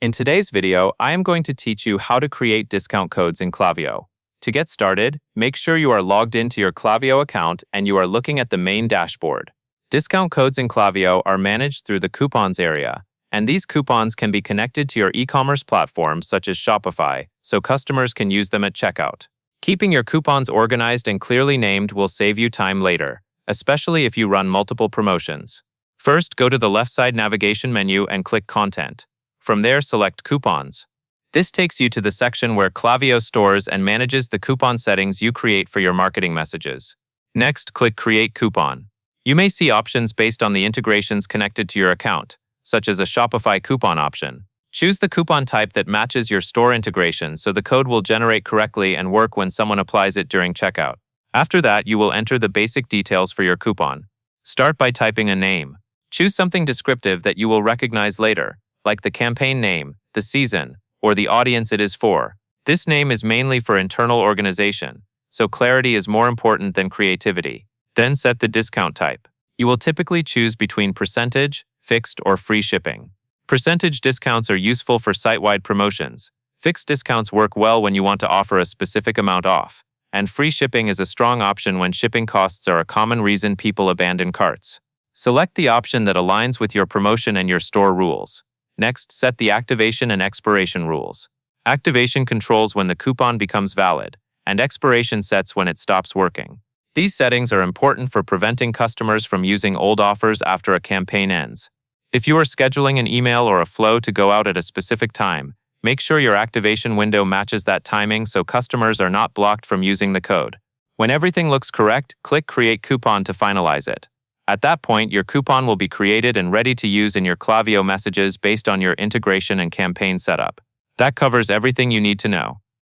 In today's video, I am going to teach you how to create discount codes in Klaviyo. To get started, make sure you are logged into your Klaviyo account and you are looking at the main dashboard. Discount codes in Klaviyo are managed through the coupons area, and these coupons can be connected to your e-commerce platform such as Shopify, so customers can use them at checkout. Keeping your coupons organized and clearly named will save you time later, especially if you run multiple promotions. First, go to the left side navigation menu and click Content. From there, select Coupons. This takes you to the section where Klaviyo stores and manages the coupon settings you create for your marketing messages. Next, click Create Coupon. You may see options based on the integrations connected to your account, such as a Shopify coupon option. Choose the coupon type that matches your store integration so the code will generate correctly and work when someone applies it during checkout. After that, you will enter the basic details for your coupon. Start by typing a name. Choose something descriptive that you will recognize later, like the campaign name, the season, or the audience it is for. This name is mainly for internal organization, so clarity is more important than creativity. Then set the discount type. You will typically choose between percentage, fixed, or free shipping. Percentage discounts are useful for site-wide promotions. Fixed discounts work well when you want to offer a specific amount off. And free shipping is a strong option when shipping costs are a common reason people abandon carts. Select the option that aligns with your promotion and your store rules. Next, set the activation and expiration rules. Activation controls when the coupon becomes valid, and expiration sets when it stops working. These settings are important for preventing customers from using old offers after a campaign ends. If you are scheduling an email or a flow to go out at a specific time, make sure your activation window matches that timing so customers are not blocked from using the code. When everything looks correct, click Create Coupon to finalize it. At that point, your coupon will be created and ready to use in your Klaviyo messages based on your integration and campaign setup. That covers everything you need to know.